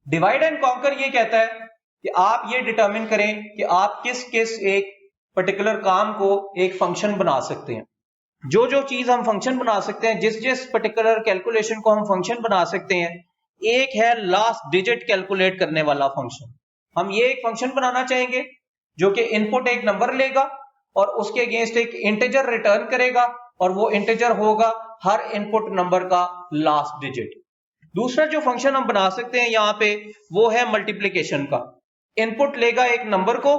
Divide and conquer ये कहता है कि आप ये डिटरमिन करें कि आप किस किस एक पर्टिकुलर काम को एक फंक्शन बना सकते हैं। जो जो चीज हम फंक्शन बना सकते हैं, जिस जिस पर्टिकुलर कैलकुलेशन को हम फंक्शन बना सकते हैं, एक है लास्ट डिजिट कैलकुलेट करने वाला फंक्शन। हम ये एक फंक्शन बनाना चाहेंगे जो कि इनपुट एक नंबर लेगा और उसके अगेंस्ट एक इंटीजर रिटर्न करेगा और वो इंटीजर होगा हर इनपुट नंबर का लास्ट डिजिट। दूसरा जो फंक्शन हम बना सकते हैं यहाँ पे वो है मल्टीप्लिकेशन का। इनपुट लेगा एक नंबर को,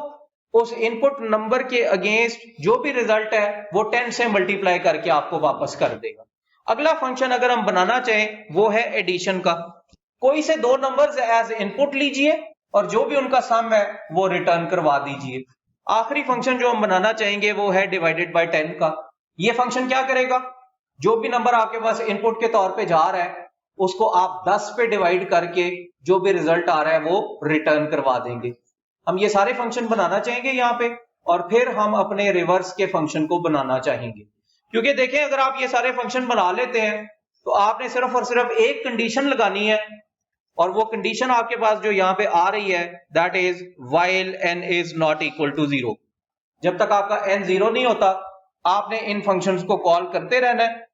उस इनपुट नंबर के अगेंस्ट जो भी रिजल्ट है वो 10 से मल्टीप्लाई करके आपको वापस कर देगा। अगला फंक्शन अगर हम बनाना चाहें वो है एडिशन का। कोई से दो नंबर्स एज इनपुट लीजिए और जो भी उनका सम है वो रिटर्न करवा दीजिए। आखिरी फंक्शन जो हम बनाना चाहेंगे वो है डिवाइडेड बाय 10 का। ये फंक्शन क्या करेगा, जो भी नंबर आपके पास इनपुट के तौर पे जा रहा है उसको आप 10 पे डिवाइड करके जो भी रिजल्ट आ रहा है वो रिटर्न करवा देंगे। हम ये सारे फंक्शन बनाना चाहेंगे यहाँ पे और फिर हम अपने रिवर्स के फंक्शन को बनाना चाहेंगे। क्योंकि देखें, अगर आप ये सारे फंक्शन बना लेते हैं तो आपने सिर्फ और सिर्फ एक कंडीशन लगानी है और वो कंडीशन आपके पास जो यहाँ पे आ रही है that is while n is not equal to 0। जब तक आपका n 0 नहीं होता आपने इन फंक्शंस को कॉल करते रहना है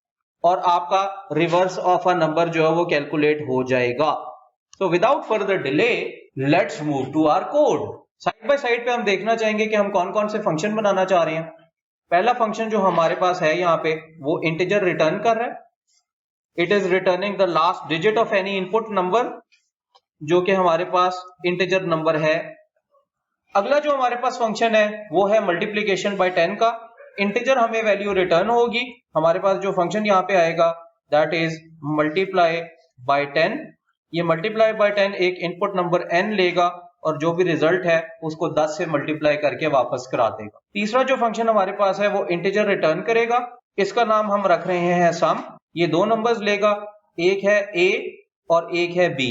और आपका रिवर्स ऑफ अ नंबर जो है वो कैलकुलेट हो जाएगा। So without further delay let's move to our code. Side by side पे हम देखना चाहेंगे कि हम कौन कौन से फंक्शन बनाना चाह रहे हैं। पहला फंक्शन जो हमारे पास है यहाँ पे वो इंटीजर रिटर्न कर रहा है। It is returning the last digit of any input number, जो कि हमारे पास इंटीजर नंबर है। अगला जो हमारे पास फंक्शन है वो है मल्टीप्लीकेशन बाय 10 का। इंटीजर हमें वैल्यू रिटर्न होगी। हमारे पास जो फंक्शन यहाँ पे आएगा दैट इज मल्टीप्लाई बाय 10। ये मल्टीप्लाई बाय 10 एक इनपुट नंबर n लेगा और जो भी रिजल्ट है उसको 10 से मल्टीप्लाई करके वापस करा देगा। तीसरा जो फंक्शन हमारे पास है वो इंटीजर रिटर्न करेगा। इसका नाम हम रख रहे हैं सम। ये दो नंबर्स लेगा, एक है a और एक है b,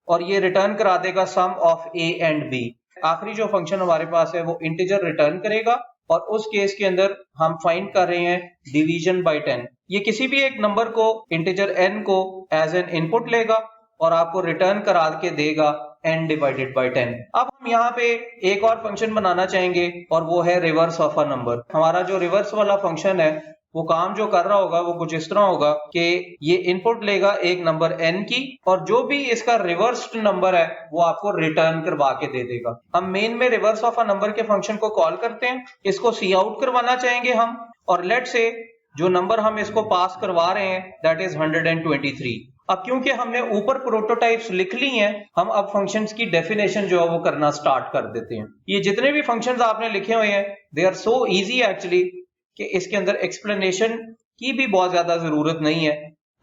और ये रिटर्न करा देगा सम ऑफ a एंड b। आखिरी जो फंक्शन हमारे पास है वो इंटीजर रिटर्न करेगा और उस केस के अंदर हम फाइंड कर रहे हैं डिवीजन बाय 10। ये किसी भी एक नंबर को, इंटीजर n को एज एन इनपुट लेगा और आपको रिटर्न करा के देगा n डिवाइडेड बाय 10। अब हम यहाँ पे एक और फंक्शन बनाना चाहेंगे और वो है रिवर्स ऑफ अ नंबर। हमारा जो रिवर्स वाला फंक्शन है वो काम जो कर रहा होगा वो कुछ इस तरह होगा कि ये इनपुट लेगा एक नंबर n की और जो भी इसका रिवर्स्ड नंबर है वो आपको रिटर्न करवा के दे देगा। हम मेन में रिवर्स ऑफ अ नंबर के फंक्शन को कॉल करते हैं, इसको सी आउट करवाना चाहेंगे हम, और लेट से जो नंबर हम इसको पास करवा रहे हैं दैट इज 123। अब क्योंकि हमने ऊपर प्रोटोटाइप्स लिख ली हैं, हम अब फंक्शंस की डेफिनेशन जो है वो करना स्टार्ट कर देते हैं। ये जितने भी फंक्शंस आपने लिखे हुए हैं they are so easy actually कि इसके अंदर एक्सप्लेनेशन की भी बहुत ज्यादा जरूरत नहीं है।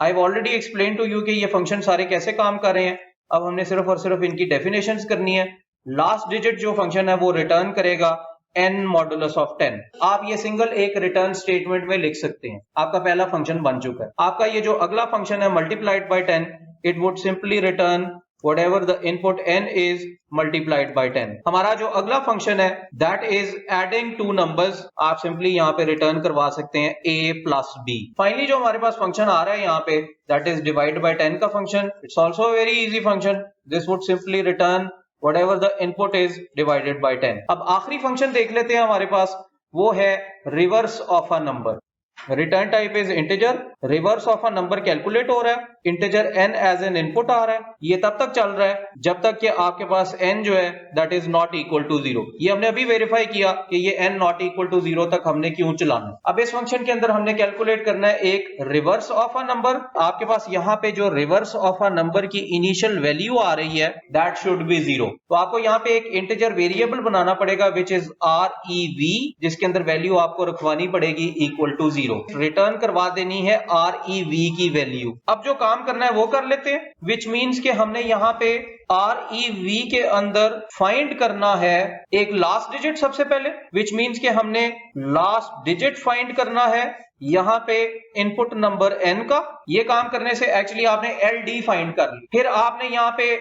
I have already explain to you कि ये फंक्शन सारे कैसे काम कर रहे हैं। अब हमने सिर्फ और सिर्फ इनकी डेफिनेशंस करनी है। लास्ट डिजिट जो फंक्शन है वो रिटर्न करेगा n मॉडुलस ऑफ 10। आप ये सिंगल एक रिटर्न स्टेटमेंट में लिख सकते हैं। आपका पहला फंक्शन बन चुका है। आपका ये जो अगला फंक्शन है multiplied by 10, it would simply return whatever the input n is multiplied by 10। हमारा जो अगला फंक्शन है that is adding two numbers, आप सिंपली यहाँ पे रिटर्न करवा सकते हैं a plus b। फाइनली जो हमारे पास फंक्शन आ रहा है यहाँ पे that is divide by 10 का function. it's also a very easy function, this would simply return whatever the input is divided by 10। अब आखिरी फंक्शन देख लेते हैं हमारे पास, वो है reverse of a number. Return type is integer, reverse of a number calculate हो रहा है, integer n as an input आ रहा है। ये तब तक चल रहा है जब तक कि आपके पास n जो है that is not equal to 0। ये हमने अभी वेरीफाई किया कि ये n नॉट इक्वल टू 0 तक हमने क्यों चलाना है। अब इस फंक्शन के अंदर हमने कैलकुलेट करना है एक रिवर्स ऑफ अ नंबर। आपके पास यहाँ पे जो रिवर्स ऑफ अ नंबर की इनिशियल वैल्यू आ रही है दैट शुड बी 0। तो आपको यहाँ पे एक इंटीजर वेरिएबल बनाना पड़ेगा विच इज rev, जिसके अंदर वैल्यू आपको रखवानी पड़ेगी इक्वल टू 0। रिटर्न करवा देनी है rev की वैल्यू। अब जो काम करना है वो कर लेते हैं, विच मीन्स के हमने यहाँ पे rev के अंदर फाइंड करना है एक लास्ट डिजिट सबसे पहले, विच मीन्स के हमने लास्ट डिजिट फाइंड करना है यहाँ पे इनपुट नंबर n का। ये काम करने से एक्चुअली आपने ld फाइंड कर ली। फिर आपने यहाँ पे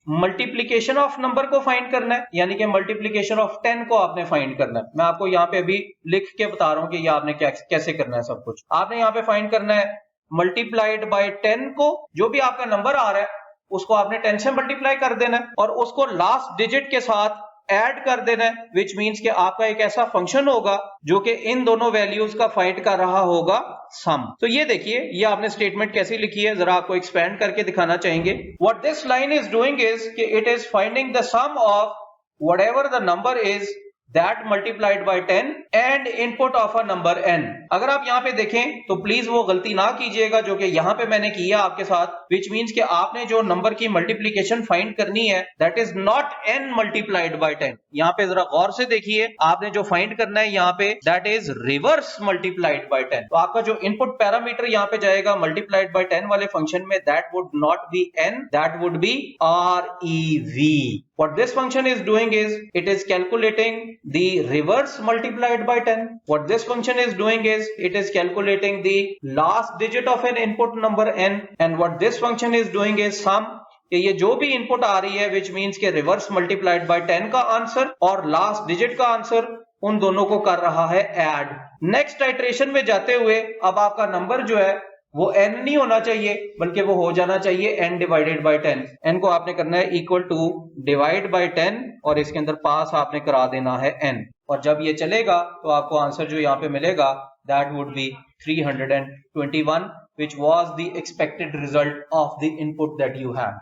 मल्टीप्लीकेशन ऑफ नंबर को फाइंड करना है, यानी कि मल्टीप्लीकेशन ऑफ 10 को आपने फाइंड करना है। मैं आपको यहाँ पे अभी लिख के बता रहा हूँ कि ये आपने कैसे करना है। सब कुछ आपने यहाँ पे फाइंड करना है मल्टीप्लाइड बाय 10 को, जो भी आपका नंबर आ रहा है उसको आपने 10 से मल्टीप्लाई कर देना है और उसको लास्ट डिजिट के साथ ऐड कर देना है, विच मीन्स कि आपका एक ऐसा फंक्शन होगा जो कि इन दोनों वैल्यूज का फाइंड कर रहा होगा सम। तो ये देखिए, ये आपने स्टेटमेंट कैसी लिखी है, जरा आपको एक्सपेंड करके दिखाना चाहेंगे। What this line is doing is कि it is finding the sum of whatever the number is that multiplied by 10 and input of a number n। अगर आप यहाँ पे देखें तो प्लीज वो गलती ना कीजिएगा जो कि यहाँ पे मैंने किया आपके साथ, which means कि आपने जो नंबर की मल्टीप्लीकेशन फाइंड करनी है that is not n multiplied by 10। यहाँ पे जरा गौर से देखिए, आपने जो फाइंड करना है यहाँ पे that is reverse multiplied by 10। तो आपका जो इनपुट पैरामीटर यहाँ पे जाएगा multiplied by 10 वाले फंक्शन में, that would not be n, that would be rev। What this function is doing is it is calculating the reverse multiplied by 10। What this function is doing is it is calculating the last digit of an input number n, and what this function is doing is sum। कि ये जो भी input आ रही है which means के reverse multiplied by 10 का answer और last digit का आंसर, उन दोनों को कर रहा है ऐड। नेक्स्ट आइट्रेशन में जाते हुए अब आपका नंबर जो है वो n नहीं होना चाहिए बल्कि वो हो जाना चाहिए n डिवाइडेड बाय 10। n को आपने करना है इक्वल टू डिवाइड बाय 10 और इसके अंदर पास आपने करा देना है n, और जब ये चलेगा तो आपको आंसर जो यहाँ पे मिलेगा that would be 321, which was the expected result of the input that you have।